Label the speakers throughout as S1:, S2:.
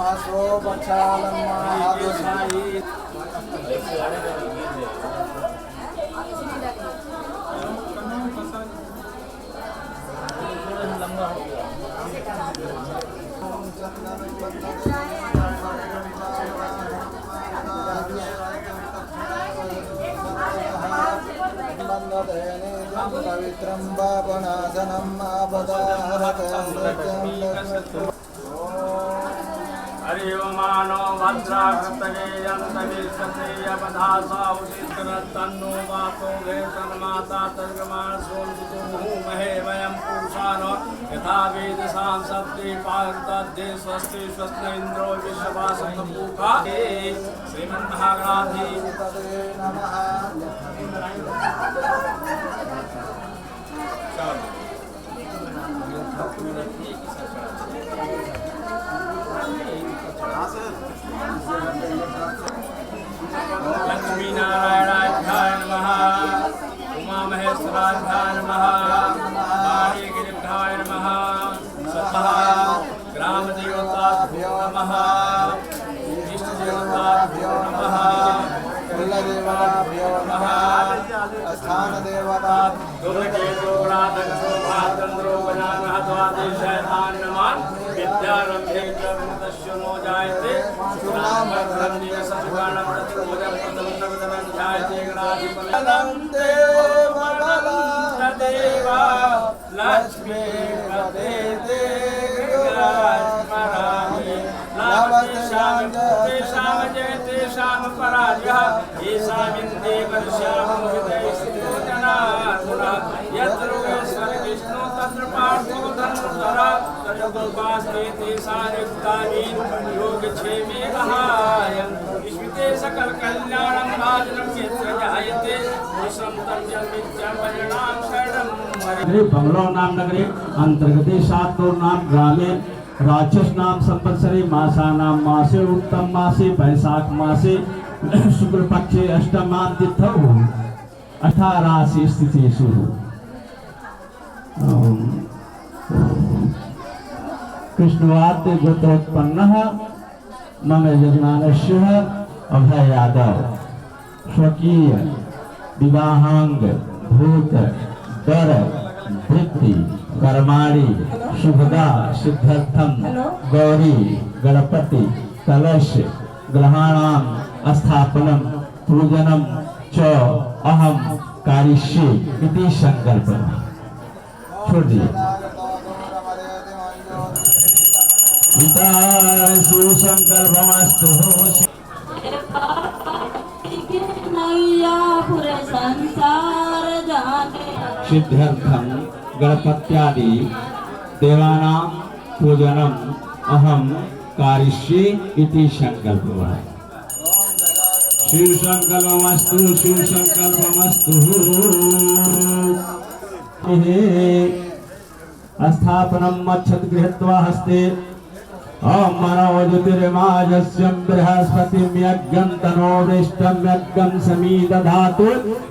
S1: सो बचालम महादुसाई पवित्रं पापनाशनं हरि ओम मानो भद्राकृतयेयन्तविश्वसेयपदासाउषितरत्तन्नो मातो वेतन्माता तर्गमासोऽन्तुमहो महे वयं पुरुषानो यथा वेदसां सत्ते पार्तद्दे स्वस्ति स्वस्ति इन्द्रो विश्ववासन्तपूका श्रीमन्महागणाधिपतये नमः। लक्ष्मी नारायणाभ्याय नमः। उमा महेश्वराभ्याय नमः। वाणी गिरिभ्याय नमः। सतः ग्राम देवताभ्यो नमः। इष्ट देवताभ्यो नमः। कुलदेवताभ्यो नमः। स्थान देवता दुर्गेतो राधक्षो भाद्रन्द्रो गजानः द्वादशैतान् नमः। विद्यारम्भे च वृतस्य नो जायते सुनामभद्रं निवसत्काणं प्रतिभोजं प्रथमं ध्यायते गणाधिपतिं देवा लक्ष्मीपते स्मरामि तेषां जयतेषां पराजयः येषामिन्दे वर्षामो हृदयस्थितजनार्दनः यत्र योगेश्वर विष्णु तत्र पार्थो धनुर्धरः तयोपास्ते तेषां युक्तानि योगक्षेमे रहायन् विश्विते सकल कल्याणं भाजनं यत्र जायते विश्वं तर्जं विद्यं भजनां शरणं बंगलो नाम नगरे अंतर्गते सातोर नाम ग्रामे राक्षस नाम संवत्सरे मासा नाम मासे उत्तम मासे वैशाख मासे शुक्ल पक्षे अष्टमां तिथौ 18 स्थितिषु कृष्णवाद्य गोत्रोत्पन्नः मम यजमानस्य अभय यादव स्वकीय विवाहांग भूत दर वृत्ति कर्माणि शुभदा सिद्धर्थम गौरी गणपति कलश ग्रहाणां स्थापनम पूजनम च अहम कारिष्ये इति संकल्प छोड़ दिए। पिता सुसंकल्पमस्तु सिद्धर्थम गणपत्यादि देवानां पूजनम अहम कारिष्ये इति संकल्पः। शिव संकल्पमस्तु शिव संकल्पमस्तु। स्थापनम मच्छद गृहीत्वा हस्ते ओम मनो ज्योतिर्माजस्यं बृहस्पतिं यज्ञं तनोरिष्टं यज्ञं समीदधातु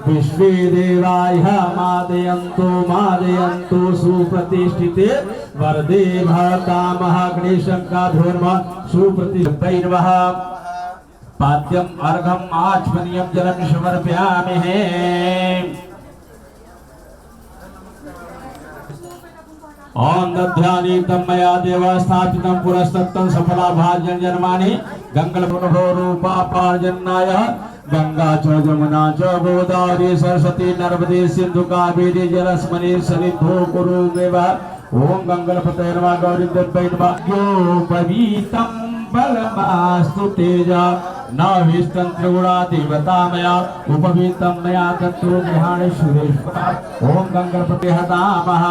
S1: विश्वे देवाय मादयन्तु सुप्रतिष्ठिते वरदे भवतामहग्निशङ्काधूर्म सुप्रतिष्ठैर्वः पाद्यम् अर्घम् आचमनीयं जलं समर्पयामि। ओम दध्यानीतं मया देव स्थापितं पुरस्तत्तं सफलाभाजन जन्मानि गंगलपुनभो रूपापार्जन्नाय गंगा च जमुना च गोदावरी सरस्वती नर्मदे सिंधु कावेरी जलस्मनि सन्निधौ कुरु देव। ओम गंगलपतये नमः गौरी देव्यै नमः। यो पवितं बलमास्तु तेजा न विस्तंत्रिगुणा देवता मया उपवीतं मया तत्तो गृहाणि सुरेश्वर। ओम गंगलपतये हतामः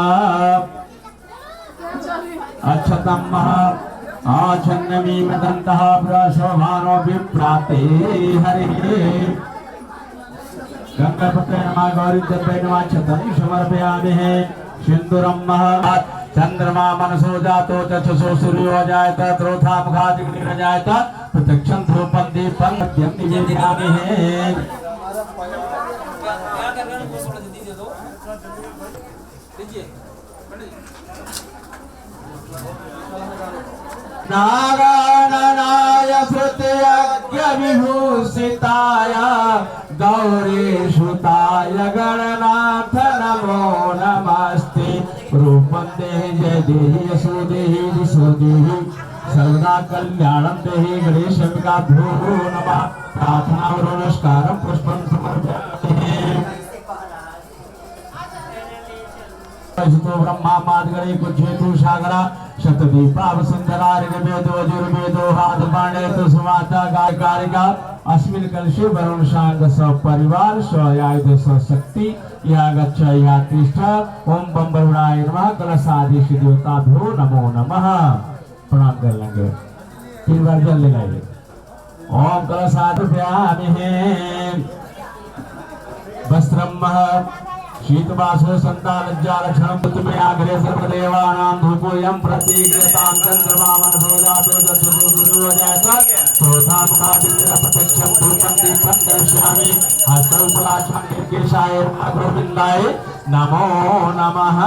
S1: अच्छतम आछन्नमी मदंतः प्रशोभानो विप्राते हरे। गंगापतये नमः गौरी देव्यै नमः अच्छतं समर्पयामि। सिंदूरं चंद्रमा मनसो जातो चक्षुषो सूर्यो जायत त्रोथा मुखादिग्निर्जायत प्रत्यक्षं ध्रुवं दीपं मध्यं निवेदयामि। नारायणाय श्रुतियज्ञविभूषिताय गौरीसुताय गणनाथ नमो नमस्ते। रूपं देहि जय देहि यशो देहि दिशो देहि सर्वदा कल्याणं देहि गणेशमिकाभ्यो नमः। प्रार्थना और नमस्कारं पुष्पं समर्पयामि। जितो ब्रह्मा मादगणे कुज्जेतु सागरा शतदीपाव सुंदरा ऋग्वेदो यजुर्वेदो हादपाणेतु सुमाता गायकारिका अस्मिन् कलशे वरुण शांग सपरिवार स्वयायुध स्वशक्ति या गच्छ या तिष्ठ। ओम बम वरुणाय नमः। कलशाधीश देवताभ्यो नमो नमः। प्रणाम कर लेंगे, 3 बार जल ले लेंगे। ओम कलशाधिपयामि वस्त्रम शीतवासो संतालज्जालक्षणं पुत्रमे आग्रे सर्वदेवानां धूपोऽयं प्रतिगृहतां चन्द्रमा मनसो जातो दशतो गुरुवजात क्रोधामुखादिप्रत्यक्षं धूपं दीपं दर्शयामि। हस्तौपलाशं निर्केशाय गोविन्दाय नमो नमः।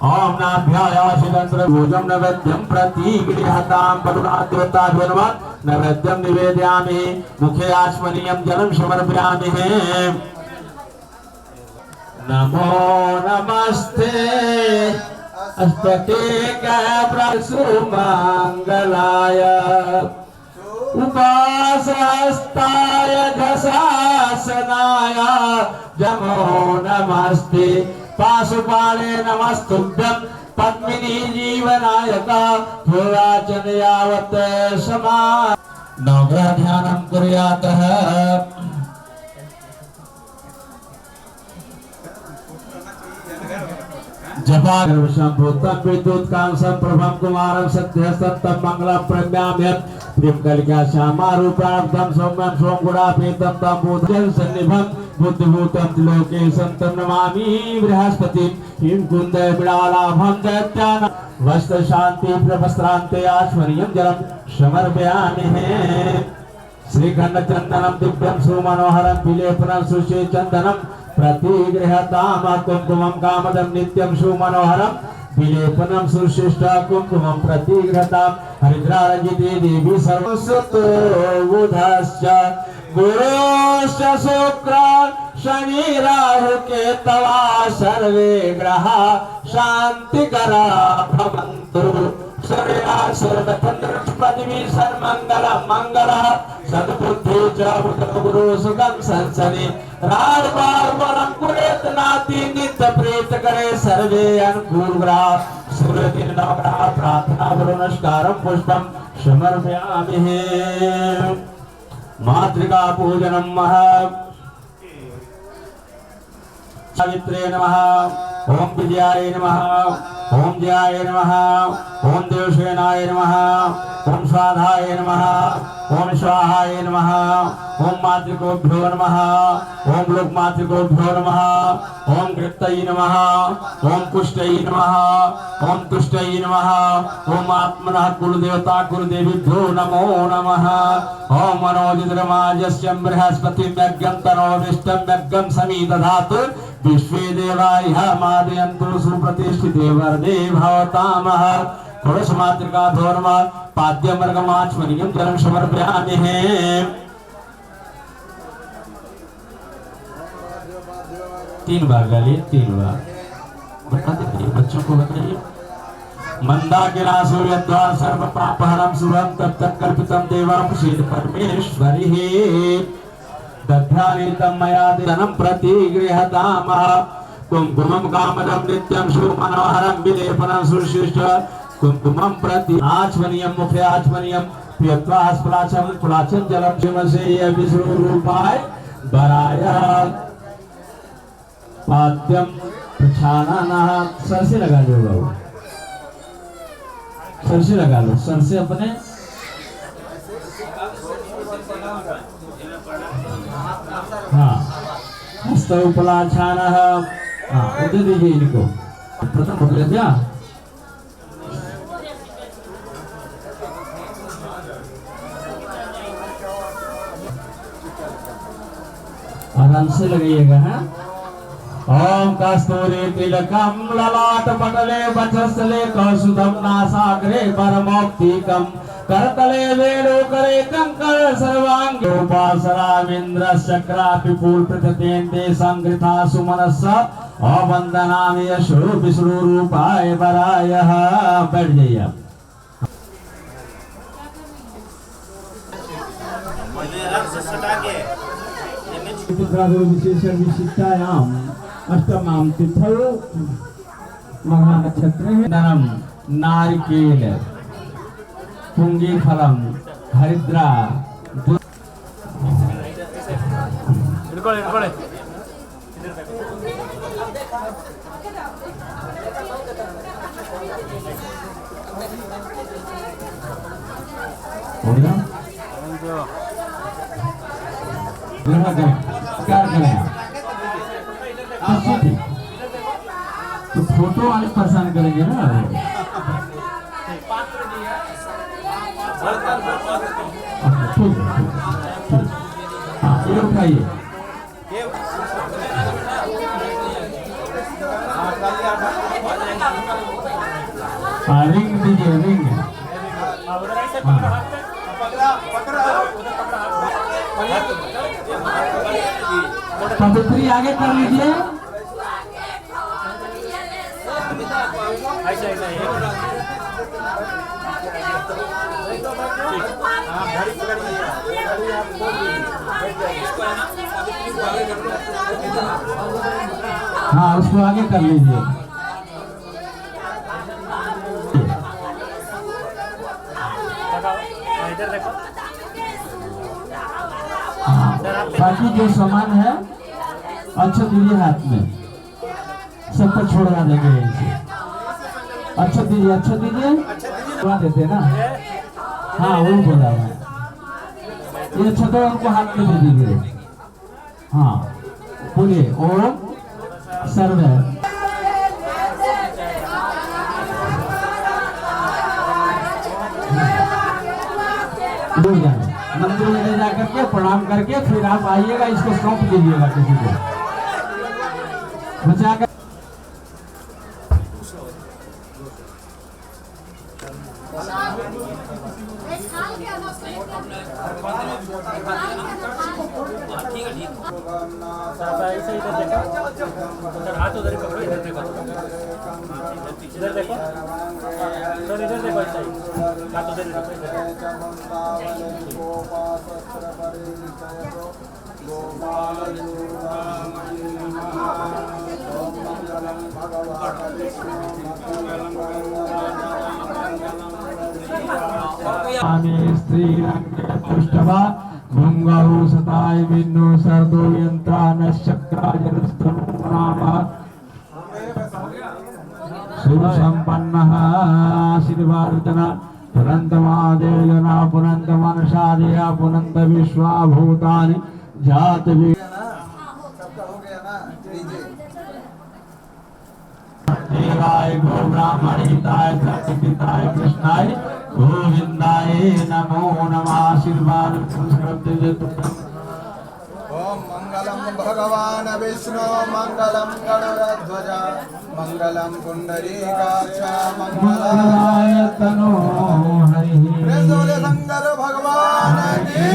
S1: ओम नाभ्यायाशिदंत्र भोजं नैवेद्यं प्रतिगृहतां परुणाद्योताभ्यो नमः। नैवेद्यं निवेदयामि। मुखे आचमनीयं जलं समर्पयामि। नमो नमस्ते अस्तके प्रसुमंगलाय उपासस्ताय दशासनाय जमो नमस्ते। पाशुपाणे नमस्तुभ्यं पद्मिनी जीवनायका थोराचन यावत् समा। नवग्रह ध्यानं कुर्यातः। जपागर्वशं भूतं विद्युत्कांसं प्रभं कुमारं सत्यसत्तं मंगलं प्रज्ञाम्यत् प्रियं कलिका श्यामारूपाब्धं सौम्यं सोमगुणापीतं तं बोधयं सन्निभं बुद्धिभूतं त्रिलोके संतं नमामि बृहस्पतिं। हिं कुन्दे बिडालाभं दैत्यान वस्त्र शांति प्रवस्त्रान्ते आश्वर्यं जलं समर्पयामि। श्रीखंड चंदनं दिव्यं सुमनोहरं विलेपनं सुषे चंदनं प्रतिगृहताम कुंकुमं कामदं नित्यं सुमनोहरं विलेपनं सुशिष्ट कुंकुमं प्रतिगृहतां। हरिद्रारजिते देवी सर्वसुतो बुधश्च गुरुश्च शुक्र शनि राहु केतवा सर्वे ग्रहा शांतिकरा भवन्तु। सर्वतंत्रपदवी सर्वमंगलम मंगलः सद्बुद्धि च गुरु सुखं संसदि राजपाल बलम कुरेत नाति नित्य प्रीत करे सर्वे अनुकूल ग्रह सूर्य नवग्रह प्रार्थना गुरु नमस्कारं पुष्पं समर्पयामि। मातृका पूजनं महा सावित्रे नमः। ओम विजयाय नमः। ओम जयाय नमः। ओम देवसेनाय नमः। ओम स्वाधाय नमः। ओम स्वाहाय नमः। ओम मातृकोभ्यो नमः। ओम लोकमातृकोभ्यो नमः। ओम कृतये नमः। ओम पुष्टये नमः। ओम तुष्टये नमः। ओम आत्मनः कुलदेवता कुलदेवीभ्यो नमो नमः। ओम मनोजिद्रमाजस्यं बृहस्पतिं यज्ञं तनोविष्टं यज्ञं समीदधातु विश्वे देवाय मादयन्तु सुप्रतिष्ठिते वरदे भवतामः। तुलसी मातृका धोर्मा पाद्यमर्गमाचमनीयं जलं समर्पयामि। 3 बार गालिए, 3 बार बताते रहिए, बच्चों को बताइए। मंदाकिनासूर्यद्वार सर्व पापहरं शुभं तत्तत्कल्पितं देवांशील परमेश्वरिः। दध्यानीतं मया धनं प्रतिगृहतामः। कुंकुमं कामदं नित्यं सुमनोहरं विलेपनं सुशिष्ट कुंकुमं प्रति आचमनीयं मुखे आचमनीयं पीत्वा स्प्लाचं जलं शिवसे विष्णुरूपाय वराय पाद्यं प्रक्षालनः। सरसे लगा लो बाबू, सरसे लगा लो, सरसे अपने हाँ हस्तौपलाच्छानः। हाँ उधर दीजिए इनको प्रथम हो गया क्या? आराम से लगाइएगा। हाँ ओम कस्तूरी तिलकम ललाट पटले वक्षस्थले कौस्तुभम नासाग्रे परमोक्तिकम करतले वेणुकरे कंकर सर्वांगे उपासरामिन्द्रश्चक्रापि पूर्णप्रत्यन्ते संकृता सुमनस्स अवन्दनामि यशो विष्णु रूपाय वरायः। बैठ जाइए आप। विशेषण विशिष्टायाम अष्टमाम तिथौ महा नक्षत्र नरम नारिकेल पुंगी फलम हरिद्रा हो गया क्या करें तो फोटो वाले परेशान करेंगे ना। ठीक है हाँ ये उठाइए। हाँ रिंग दीजिए रिंग। पवित्री आगे कर लीजिए। हाँ उसको आगे कर लीजिए। बाकी जो सामान है अच्छा दीजिए हाथ में, सबको छोड़वा देंगे इसे। अच्छा दीजिए छोड़वा देते ना। हाँ वो बोला है ये अच्छा तो उनको हाथ में दे दीजिए। हाँ बोलिए ओम सर्व मंदिर में ले जाकर के प्रणाम करके फिर आप आइएगा, इसको सौंप दीजिएगा किसी को बचा कर।
S2: हाथ उधर पकड़ो, इधर देखो, इधर देखो सर, इधर देखो, ऐसा ही हाथ उधर देखो,
S1: स्त्री पृष्ठवा भृंगौ सताय विन्नु सर्दो यंत्रानश्चक्राजनस्तमनामा सुसंपन्नः आशीर्वादना पुनन्तमादेजना पुनन्तमनसादया पुनन्त विश्वाभूतानि जात देवाय गो ब्राह्मणिताय सत्यपिताय कृष्णाय गोविंदाय नमो नमः। आशीर्वाद
S3: ओम मंगलम भगवान विष्णु मंगलम गरुड़ध्वज मंगलम पुंडरीकाक्ष मंगलाय
S1: तनो हरि
S3: प्रेजोले शंकर भगवान की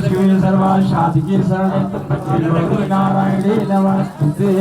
S1: शिवे सर्वा शांति शरणे नारायणे नमस्ते।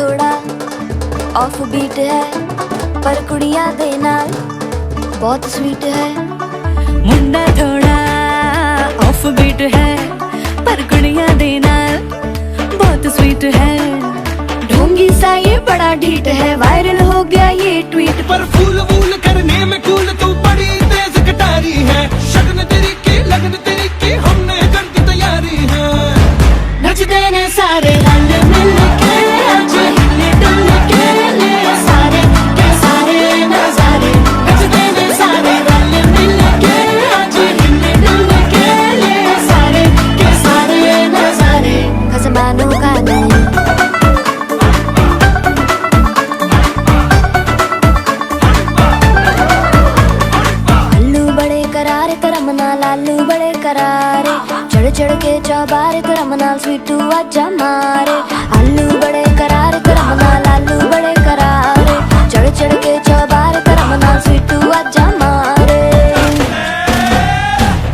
S4: थोड़ा ऑफ बीट है पर कुड़ियां दे नाल बहुत स्वीट है।
S5: मुंडा थोड़ा ऑफ बीट है पर कुड़ियां दे नाल बहुत स्वीट है।
S4: ढोंगी सा ये बड़ा ढीठ है, वायरल हो गया ये ट्वीट।
S6: पर फूल वूल करने में कूल तू बड़ी तेज कटारी है। शगन तेरी की लगन तेरी की हमने कर दी तैयारी है।
S4: नचते ने सारे रंग मिल के आज हिले डुल के ले सारे के सारे नजारे। नचते ने सारे रंग मिल के आज हिले डुल के ले सारे के सारे नजारे। खसमानों का नहीं लालू बड़े करारे चढ़ चढ़ के चौबारे तरमना स्वीटू आजा मारे। आलू बड़े करारे तरमना लालू बड़े करारे चढ़ चढ़ के चौबारे तरमना स्वीटू आजा मारे।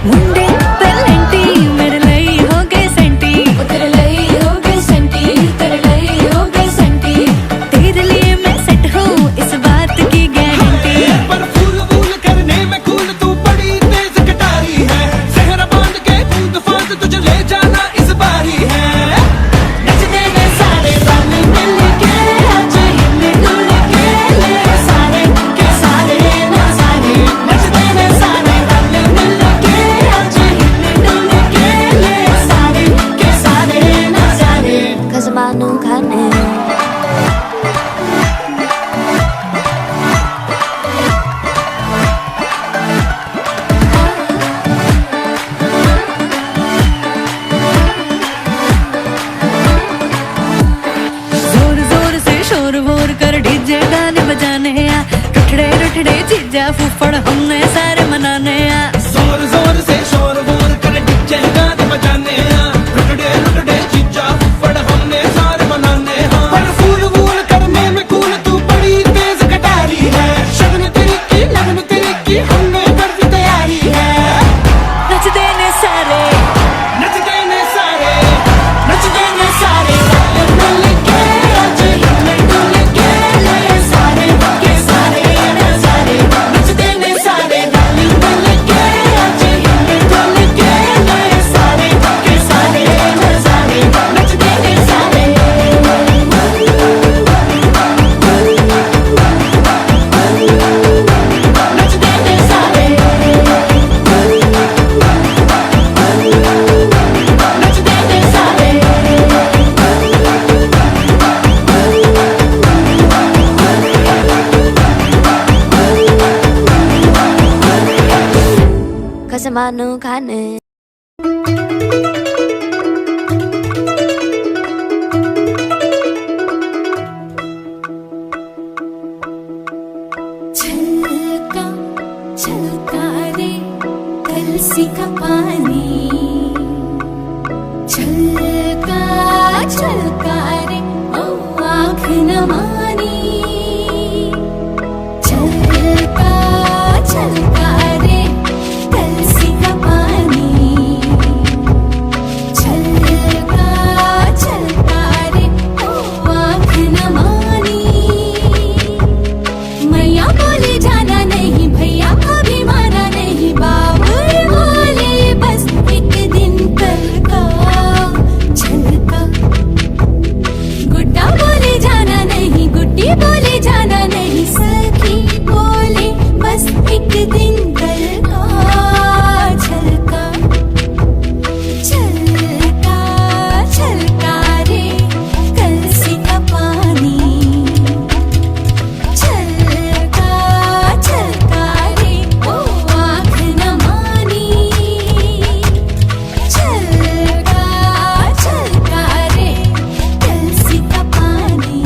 S5: मुंडे पेलेंटी मेरे लई हो गए सेंटी,
S4: तेरे लई हो गए सेंटी, तेरे लई हो गए सेंटी।
S5: तेरे लिए मैं सेट हूँ इस बात की गारंटी।
S6: पर फूल वूल करने में कूल तू बड़ी तेज कटारी है। जहरा बांध के कूद फांद तुझे ले जाना इस बारी है।
S4: नचते ने सारे रंग मिल के आज हिले डुल के ले सारे के सारे नजारे। नचते ने सारे रंग मिल के आज हिले डुल के ले सारे के सारे नजारे। खजमानू खाने
S5: जोर जोर से शोर वोर कर डीजे गाने बजाने आ। रुठड़े रुठड़े जीजा फूफड़ हमने सारे मनाने आ।
S6: जोर जोर से शोर वोर कर डीजे गाने बजाने हैं। रुकड़े रुकड़े जीजा फुफड़ हमने सारे मनाने हैं। पर फूल वूल करने में कूल तू बड़ी तेज कटारी है। शगन तेरी की लगन तेरी की हमने कर दी तैयारी है।
S5: नचते ने सारे
S6: नचते ने सारे
S4: नचते ने सारे रंग मिल के आज हिले डुल के ले सारे के सारे नजारे। नचते ने सारे रंग मिल के आज हिले डुल के ले सारे के सारे नजारे। नचते ने सारे नचते ने सारे नचते ने सारे। खसमानू खाने
S7: छलका छलका रे कलसी का पानी। छलका छलका रे ओ आँख न मानी। छलका छलका रे कलसी का पानी। छलका छलका रे ओ आँख न मानी। मैया बोले जाना नहीं, भैया अभी माना नहीं। बाबुल बोले बस एक दिन कल का छलका। गुड्डा बोले जाना नहीं, गुड्डी बोले जाना नहीं। सखी बोले बस एक दिन कल का छलका। छलका छलका रे कलसी का पानी। छलका छलका रे ओ आँख न मानी। छलका छलका रे कलसी का पानी।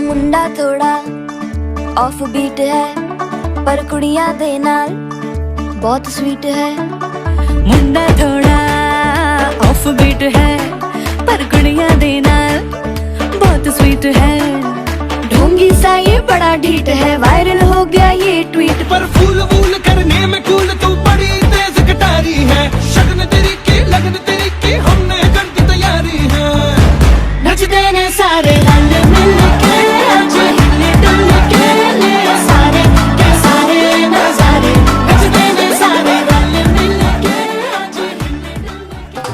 S4: मुंडा थोड़ा ऑफ बीट है पर कुड़ियां दे नाल बहुत स्वीट है।
S5: मुंडा थोड़ा ऑफ बीट है पर कुड़ियां दे नाल बहुत स्वीट है। ढोंगी सा ये बड़ा ढीठ है, वायरल हो गया ये ट्वीट।
S6: पर फूल वूल करने में कूल तू बड़ी तेज कटारी है, शगन तेरी की लगन तेरी की हमने कर दी तैयारी है।
S5: नचते ने सारे रल मिल के, आज हिले डुल के ले सारे के सारे नजारे। नचते ने सारे रल मिल के, आज हिले डुल के।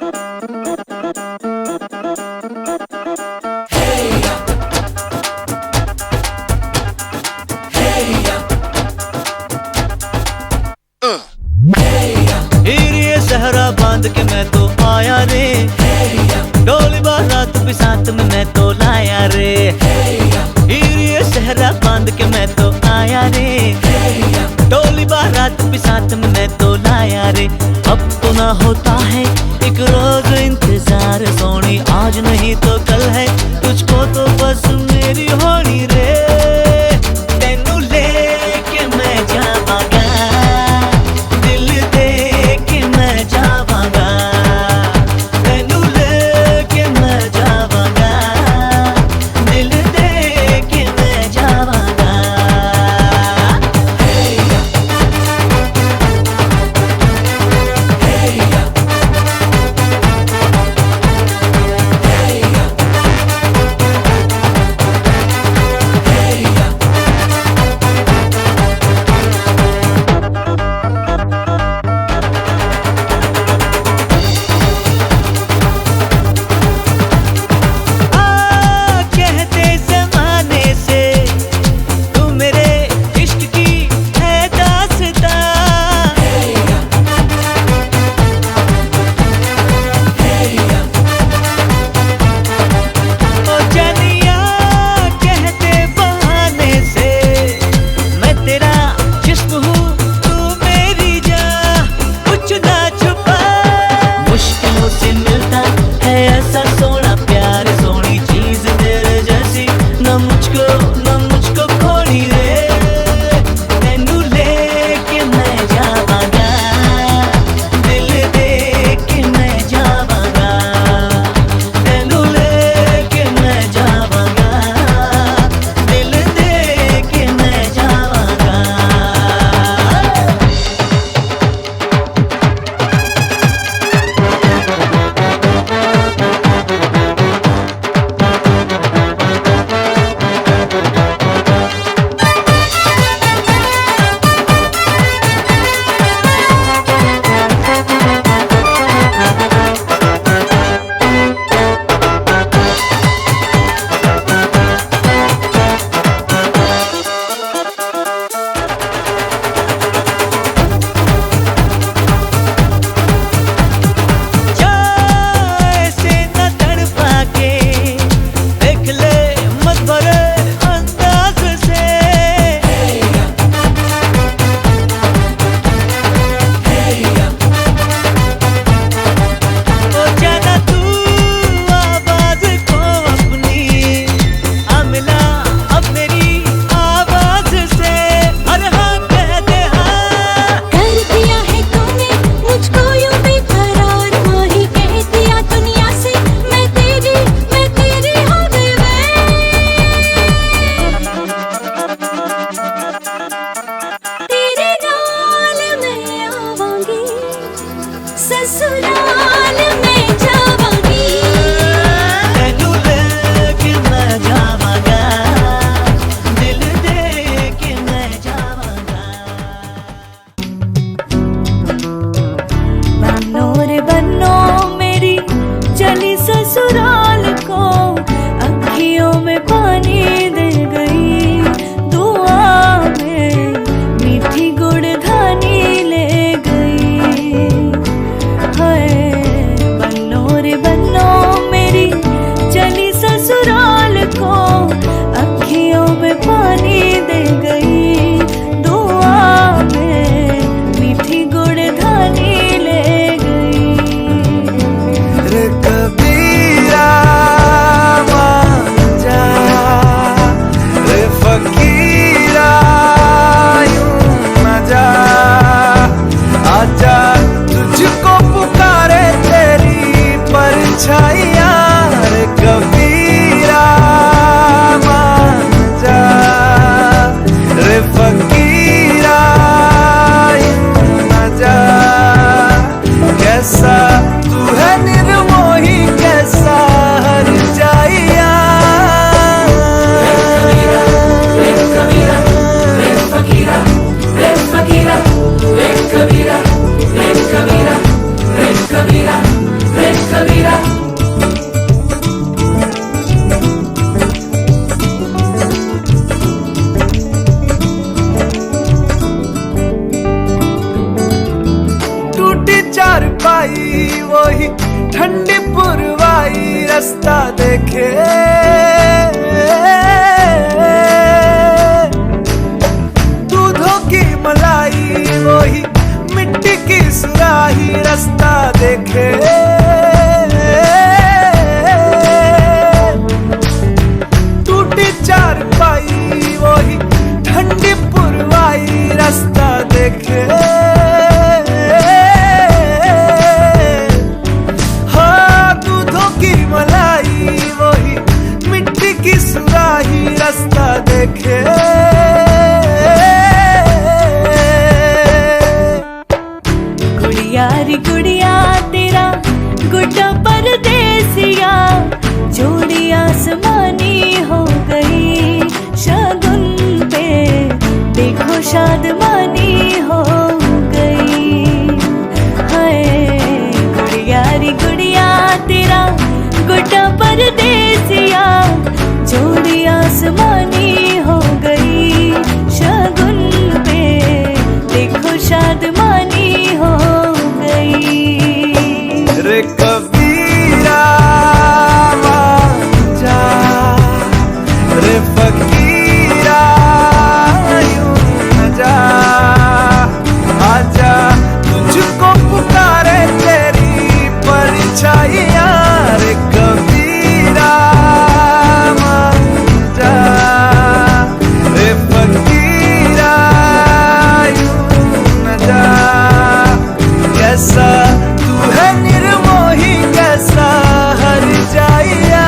S6: ये सहरा बांध के मैं तो आया रे, डोली बारात भी साथ में मैं तो लाया रे। ये सहरा बांध के मैं तो आया रे, डोली बारात भी साथ में मैं तो लाया रे। अब तो ना होता है एक रोज इंतजार सोनी, आज नहीं तो कल है तुझको तो बस मेरी होनी रे। तेनू लेके मैं जावांगा, दिल दे के मैं जावांगा, तेनू लेके मैं जावांगा, दिल दे के मैं जावांगा। चारपाई वही ठंडी पुरवाई रास्ता देखे, दूधों की मलाई वही मिट्टी की सुराही रास्ता देखे, टूटी चारपाई वही ठंडी पुरवाई रास्ता देखे, हाँ दूधों की मलाई वही मिट्टी की सुराही रास्ता देखे।
S5: गुड़िया रे गुड़िया तेरा गुड्डा परदेसिया, जोड़ी आसमानी हो गई शगुन पे, देखो शादमानी हो गई। हाय गुड़िया रे गुड़िया तेरा गुड्डा परदेसिया, जोड़ी आसमानी हो गई शगुन पे, देखो शादमानी हो गई।
S6: रे कबीरा जा, रे फकीरा यूं न जा, आजा तुझको पुकारे तेरी परछाइयाँ, रे कबीरा जा, रे फकीरा यूं न जा, कैसा तू है निर्मोही कैसा हर जाइया।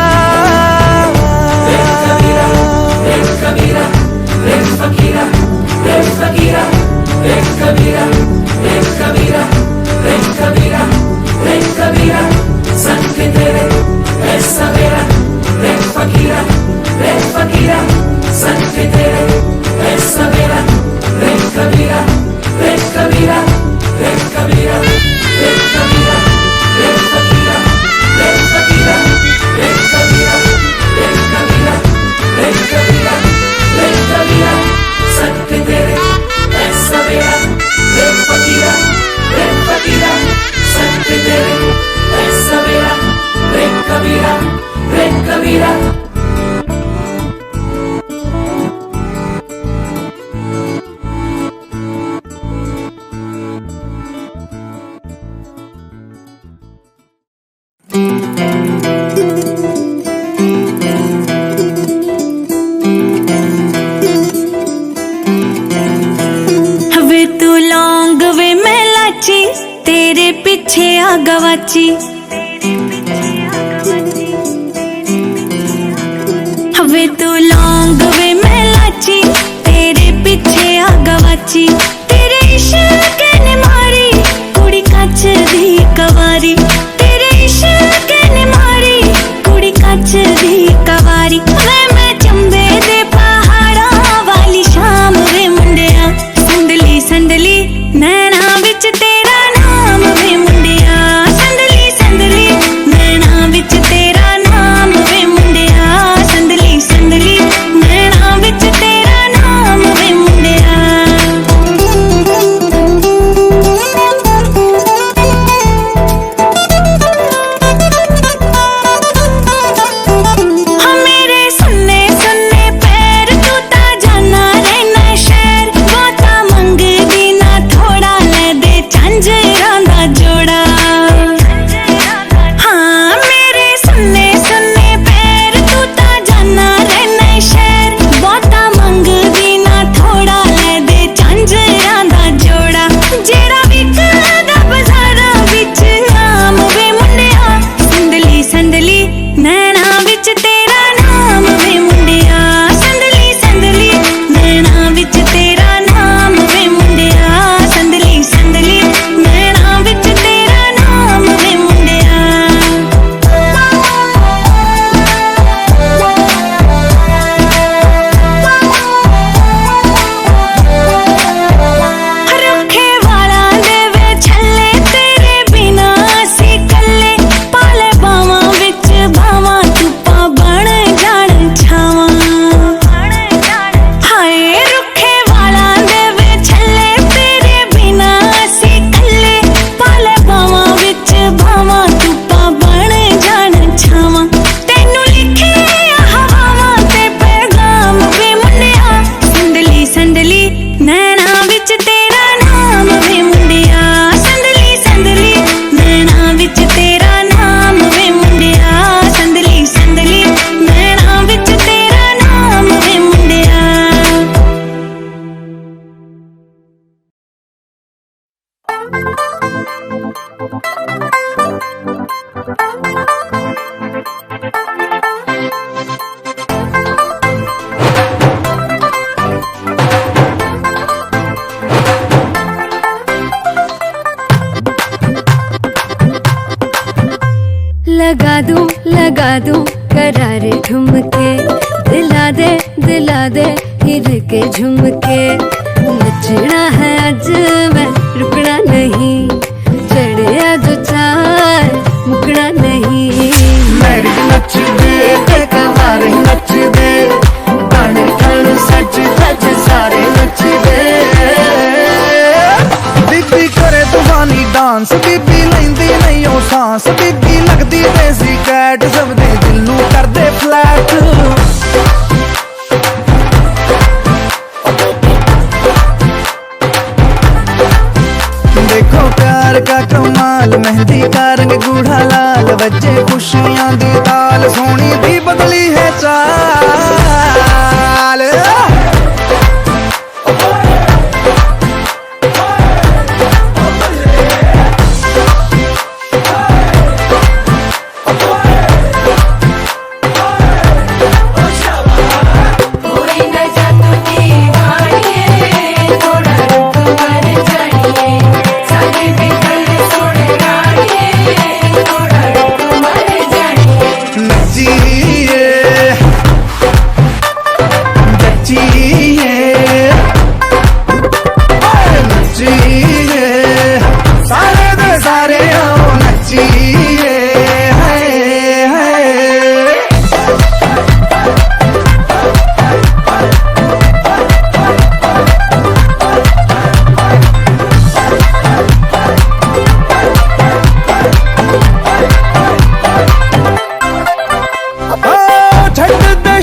S5: वे तू लौंग वे मैं लाची, तेरे पीछे आ गवाची, वे तू लौंग वे मैं लाची, तेरे पीछे आ गवाची, तेरे इश्क ने मारी कुड़ी कच दी कवारी, तेरे इश्क ने मारी कुड़ी कच दी कवारी। वे मैं चंबे दे पहाड़ा वाली शाम वे मुंडिया, संदली संदली नैना विच तेरा नाम वे मुंडिया, संदली संदली नैना विच तेरा नाम वे मुंडिया, संदली संदली नैना विच तेरा नाम वे मुंडिया।
S7: लगा दूं करारे ठुमके, दिला दे हीर के झुमके। नचना है आज मैं रुकना नहीं, चढ़िया जो चार मुकना नहीं।
S6: मेरी नच दे ते कमारे नच दे, गाने खाने सच सच सारे नच दे। बीबी करे तूफानी डांस, बीबी लेंदी नहीं ओ सांस, बीबी लगदी देसी कैट, सब दे दिल नू कर दे फ्लैट। देखो प्यार का कमाल, मेहंदी का रंग गूढ़ा लाल, बच्चे खुशियां दी ताल, सोनी भी बदली है चाल।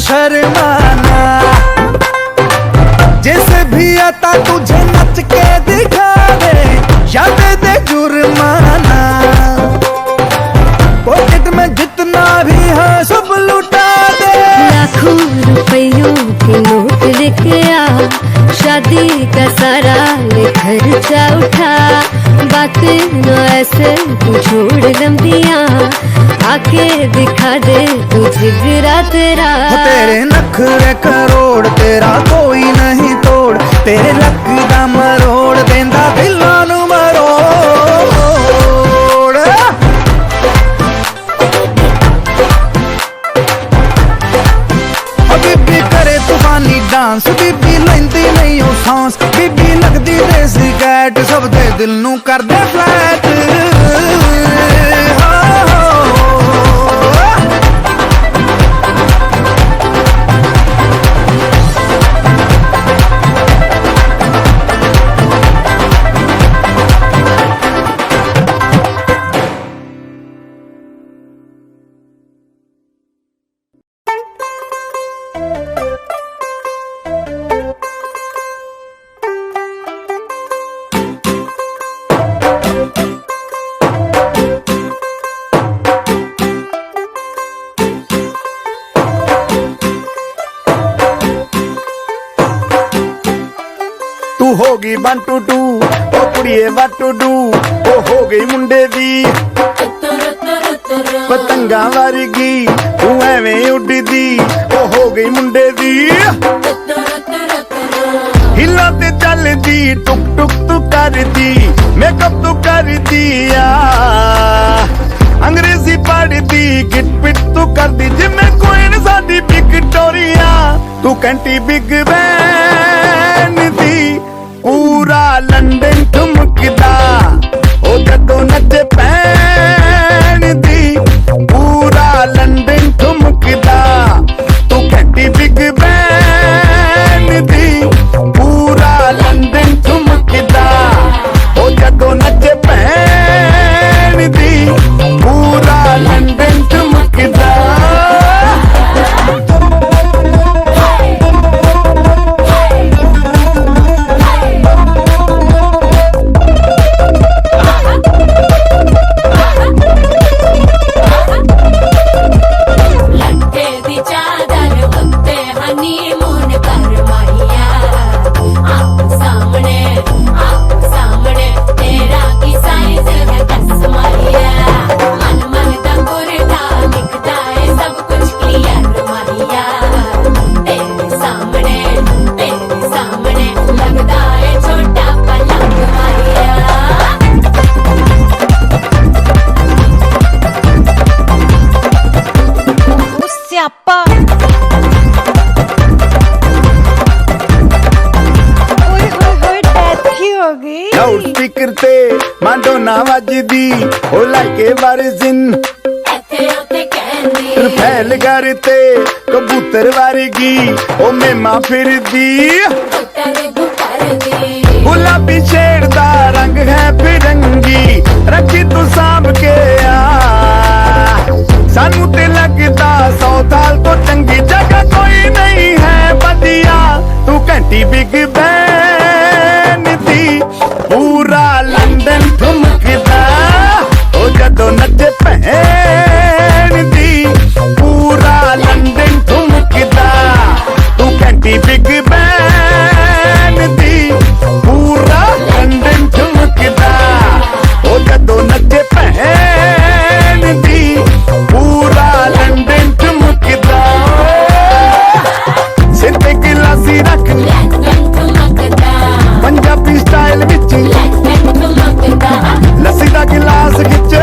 S6: शर्माना जैसे भी आता तुझे नच के दिखा दे, याद दे जुर्माना। पॉकेट में जितना भी है सब लुटा दे।
S7: लाखों रुपयों के नोट लेके आ, शादी का सारा ले खर्चा उठा। बातें न ऐसे तू छोड़ लंबियां, आके दिखा दे तुझे गिरा तेरा।
S6: तेरे नखरे करोड़, तेरा कोई नहीं तोड़, तेरे लक दा मरोड़, देंदा दिलां नू मरोड़। बीबी करे तूफानी डांस, बीबी लेंदी नहीं ओ सांस, बीबी लगदी देसी कैट, सब दे दिल नू कर दे फ्लैट। हो गई 1 2 2 ओ कुड़िए what to do, ओ हो गई मुंडे दी पतंगा वर्गी, तू एवें उड़दी, ओ हो गई मुंडे दी। हिला ते चलदी, टुक टुक तू करदी, मेकअप तू कर दिया, अंग्रेजी पढ़दी, गिट पिट तू करदी, जिम्मे कोइन साडी विक्टोरिया। तू कैंटी बिग बैन दी, पूरा लंदन ठुमकदा, ओ जदों नचे पैन दी, पूरा लंदन ठुमकदा। तू कैंटी बिग बैन दी, पूरा लंदन ठुमकदा, ओ जदों नचे पैन दी, पूरा लंदन ठुमकदा।
S3: ते माडोना वजदी ओ लाइके बरजिन फैल करते कबूतर वर्गी ओ मेमा फिरदी गुलाबी शेर दा रंग है फिरंगी रखी तू सांभ के आ सानू ते लगदा 100 साल तो चंगी जगह कोई नहीं है बदिया तू घंटी बिग बैन दी पूरा लंदन ठुमकदा ओ जदों नचे भैन दी पूरा लंदन ठुमकदा तू घंटी बिग बैन दी पूरा लंदन ठुमकदा ओ जदों नचे भैन दी पूरा लंदन ठुमकदा सिर ते गिलासी रख पंजाबी स्टाइल विच लस्सी दा गिलास खिच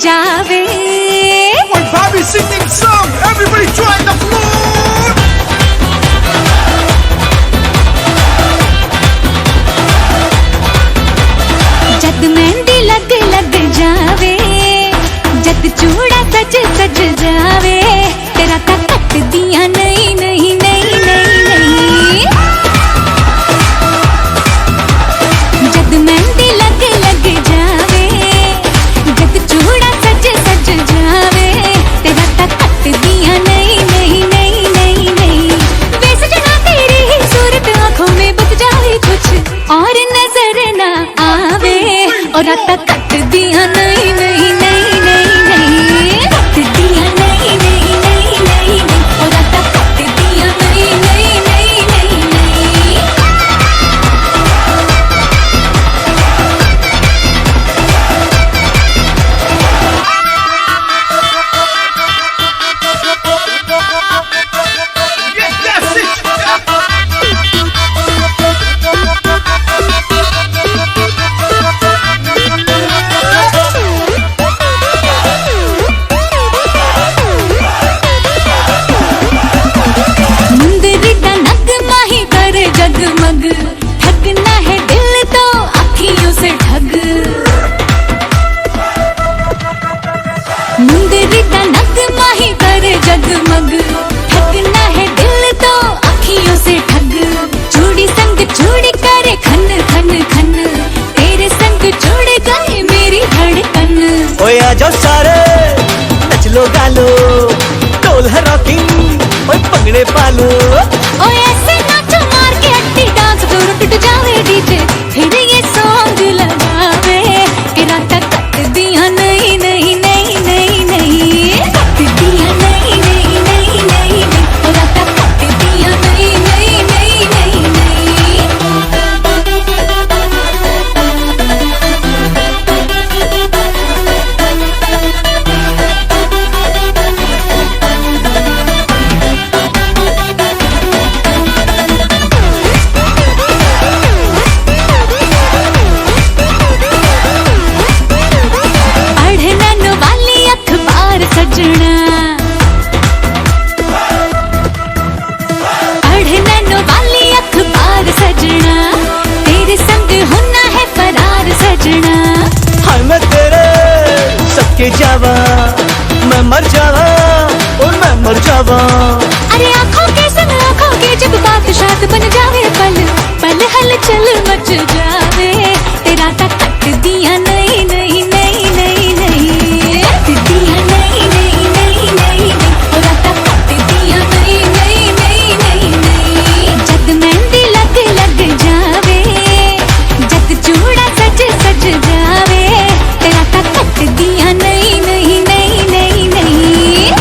S7: जावे।
S3: When Bobby singing song, everybody join the floor.
S7: जद मेहंदी लग लग जावे, जद चूड़ा सज सज जावे, तेरा ता कट दिया नहीं नहीं नहीं नहीं नहीं। जद मेहंदी लग लग जावे, जद चूड़ा सज सज जावे, तेरा ता कट दिया नहीं नहीं नहीं नहीं नहीं। वैसे जना तेरी ही सूरत आंखों में बच जाए कुछ और नजर ना आवे, और रात कट दिया नहीं नहीं नहीं नहीं नहीं। कट दिया नहीं नहीं नहीं नहीं नहीं, और रात कट दिया नहीं नहीं नहीं नहीं नहीं।
S3: Yes, that's it.
S7: मुंदरी का नग माही करे जगमग, ठगना है दिल तो अखियों से ठग। मुंदरी का नग माही करे जगमग, ठगना है दिल तो अखियों से ठग। चूड़ी संग चूड़ी करे खन खन खन, तेरे संग जुड़ गए मेरी धड़कन।
S6: ओए आ जाओ सारे नच लो गालो, ढोल है रॉकिंग ओए पंगड़े पालो।
S7: ओ ऐसे नाचो मार के हट्टी डांस दूर टूट जावे डीजे, फिर ये सॉन्ग लगावे कि रात कट दिया नहीं नहीं नहीं नहीं नहीं। कट दिया नहीं नहीं नहीं नहीं नहीं, ओ रात कट दिया नहीं नहीं नहीं नहीं नहीं। पढ़नन वाली अखबार सजना, पढ़नन वाली अखबार सजना, तेरे संग होना है फरार सजना।
S6: हाय मैं तेरे सबके जावा, मैं मर जावा और मैं मर जावा।
S7: अरे आंखों के संग आंखों के जब बात शाद बन जावे, पल पल हलचल मच जावे, तेरा ता कट दिया नहीं नहीं नहीं नहीं नहीं। कट दिया नहीं नहीं नहीं नहीं नहीं, तेरा ता कट दिया नहीं नहीं नहीं नहीं नहीं। जद मेहंदी लग लग जावे, जद चूड़ा सज सज जावे, तेरा ता कट दिया नहीं नहीं नहीं नहीं नहीं।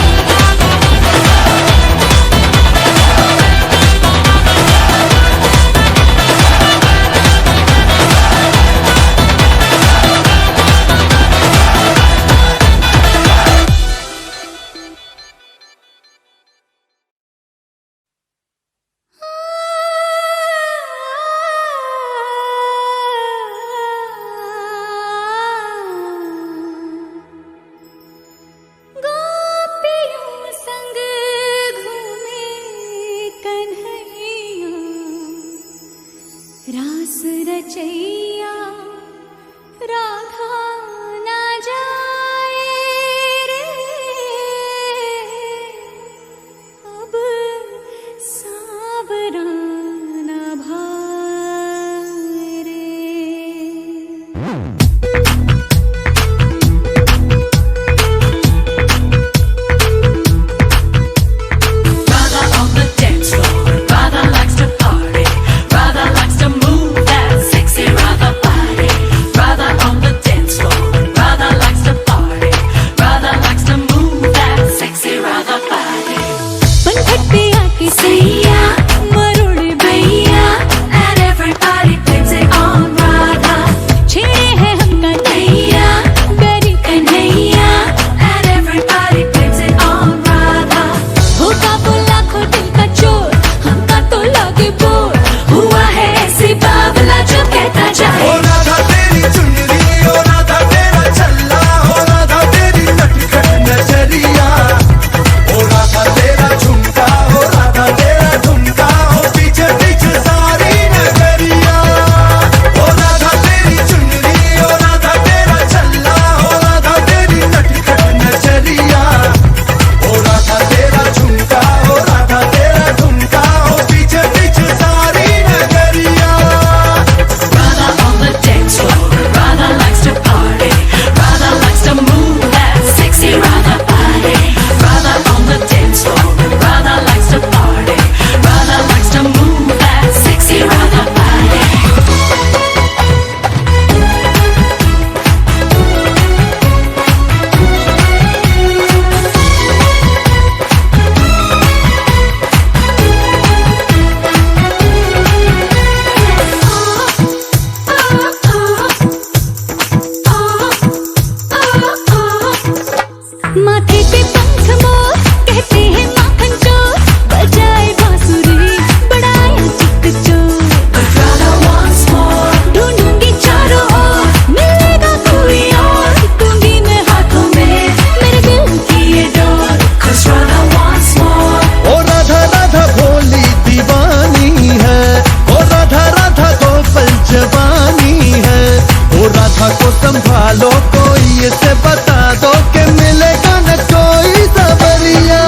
S3: बातों के मिलेगा न कोई सवरिया।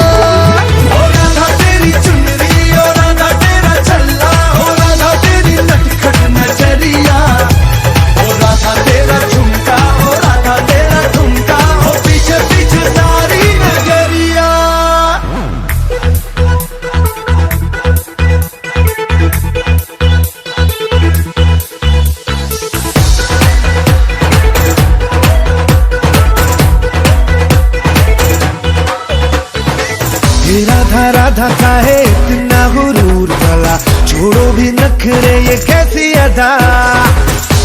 S3: हो राधा तेरी चुनरी, हो राधा तेरा छल्ला, हो राधा तेरी नटखट नजरिया, हो राधा तेरा झुमका, हो राधा तेरा ठुमका, हो पीछे पीछे सारी नगरिया। राधा राधा काहे इतना गुरूर भला, छोड़ो भी नखरे ये कैसी अदा।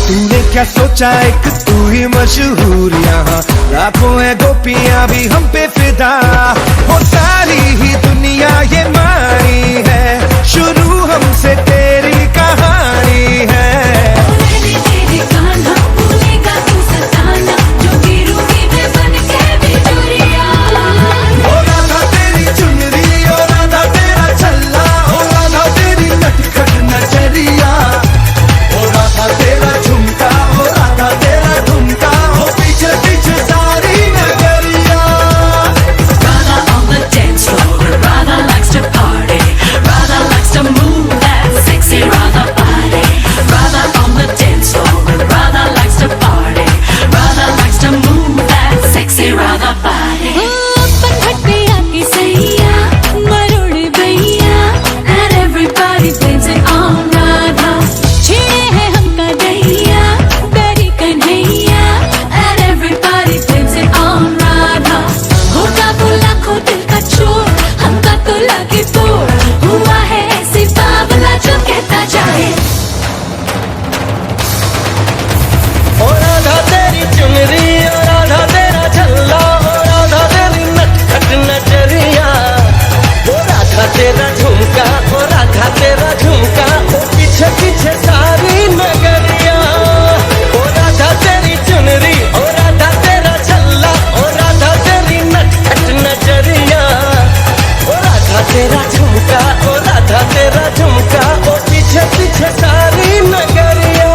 S3: तूने क्या सोचा एक तू ही मशहूर, यहाँ लाखों है गोपियां भी हम पे फिदा। वो सारी ही दुनिया ये मानी है, शुरू हमसे तेरी कहानी है। हो राधा तेरी चुनरी, हो राधा तेरा छल्ला, हो राधा तेरी नटखट नजरिया, हो राधा तेरा झुमका, हो राधा तेरा ठुमका, हो पीछे पीछे सारी नगरिया।
S5: Radha on the dance floor, Radha likes to party, Radha likes to move that sexy Radha body. Radha on the dance floor, Radha likes to party, Radha likes to move that sexy Radha body. And everybody dancing on Radha. And everybody dancing on Radha. होगा वो लाखों दिल का चोर, हमका तो लगे bore, हुआ है ऐसी बावला जो कहता जाए।
S6: ओ राधा तेरी चुनरी, ओ राधा तेरा छल्ला, ओ राधा तेरी नटखट नजरिया, ओ राधा तेरा झुमका, ओ राधा तेरा झुमका, ओ पीछे पीछे सारी नगरिया। ओ राधा तेरी चुनरी, ओ राधा तेरा छल्ला, ओ राधा तेरी नटखट नजरिया, ओ राधा तेरा झुमका, ओ राधा तेरा झुमका, ओ पीछे पीछे सारी नगरिया।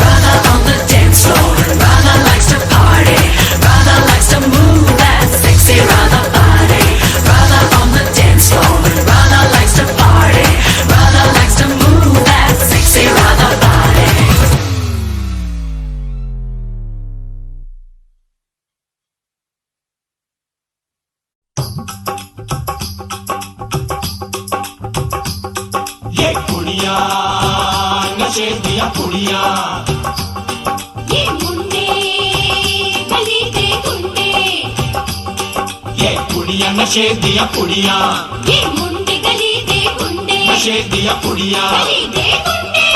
S5: Radha on the dance floor, Radha likes to party, Radha likes to move that sexy Radha body. Radha on the dance floor, Radha likes to party, Radha likes to move that sexy Radha body.
S1: ये कुड़िया नशे दिया कुड़िया,
S4: ये मुंडे गली दे गुंडे,
S1: ये कुड़िया नशे दिया कुड़िया,
S4: ये मुंडे गली दे गुंडे,
S1: नशे दिया कुड़िया।
S4: गली दे गुंडे।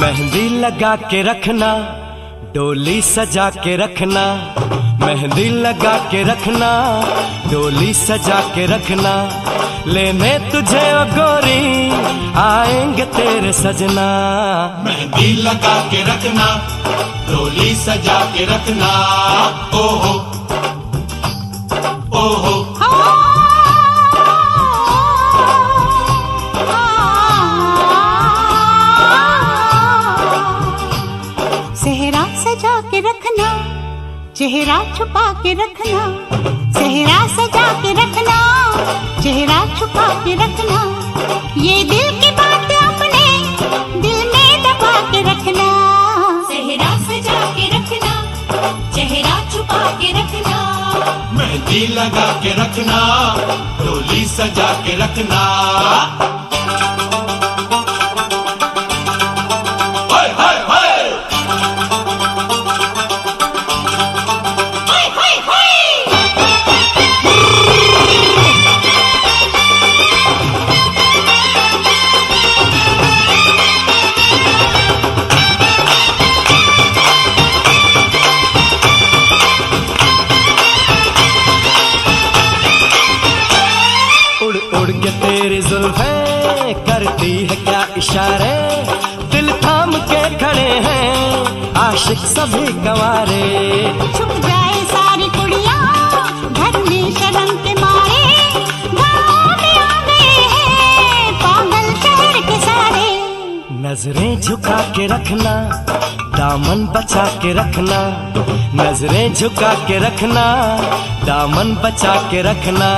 S6: मेहंदी लगा के रखना, डोली सजा के रखना, मेहंदी लगा के रखना, डोली सजा के रखना, लेने तुझे ओ गोरी आएंगे तेरे सजना।
S1: मेहंदी लगा के रखना, डोली सजा के रखना, ओहो ओहो।
S8: सेहरा सजा के रखना, चेहरा छुपा के रखना, सेहरा सजा के रखना, चेहरा छुपा के रखना, ये दिल की बात अपने दिल में दबा के रखना।
S4: सेहरा सजा के रखना, चेहरा छुपा के रखना,
S1: मेहंदी लगा के रखना, डोली सजा के रखना। हाय हाय हाय।
S4: हाय हाय हाय।
S6: उड़ उड़ के तेरी जुल्फें करती है क्या इशारे, दिल थाम के खड़े हैं आशिक सभी गंवारे।
S8: छुप जाए सारी कुड़ियाँ घर में शर्म के मारे, गाँव में आ गए हैं
S3: नजरें झुका के रखना, दामन बचा के रखना, नजरें झुका के रखना, दामन बचा के रखना,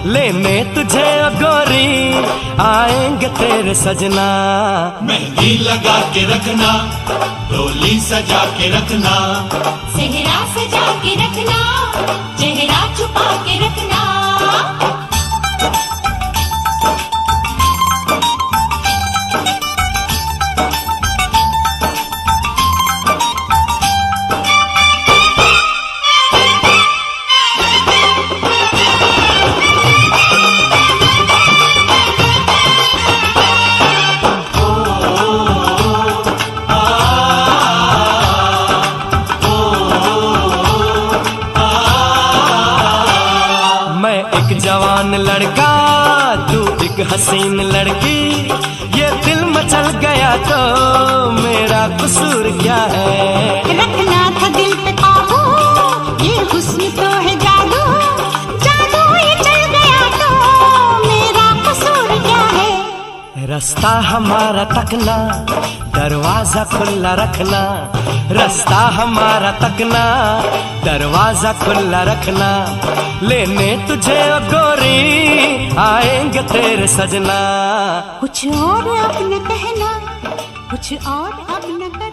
S3: लेने तुझे ओ गोरी आएंगे तेरे सजना।
S9: मेहंदी लगा के रखना, डोली सजा के रखना,
S5: सेहरा सजा के रखना, चेहरा छुपा के रखना।
S3: जवान लड़का तू एक हसीन लड़की, ये दिल मचल गया तो मेरा कसूर क्या है।
S8: रखना था दिल पे काबू, ये हुस्न तो है जादू, जादू ये चल गया तो मेरा कसूर क्या है।
S3: रास्ता हमारा तकना, दरवाजा खुला रखना, रास्ता हमारा तकना, दरवाजा खुला रखना, लेने तुझे ओ गोरी आएंगे तेरे सजना।
S8: कुछ और अब न कहना, कुछ और अब न कहना।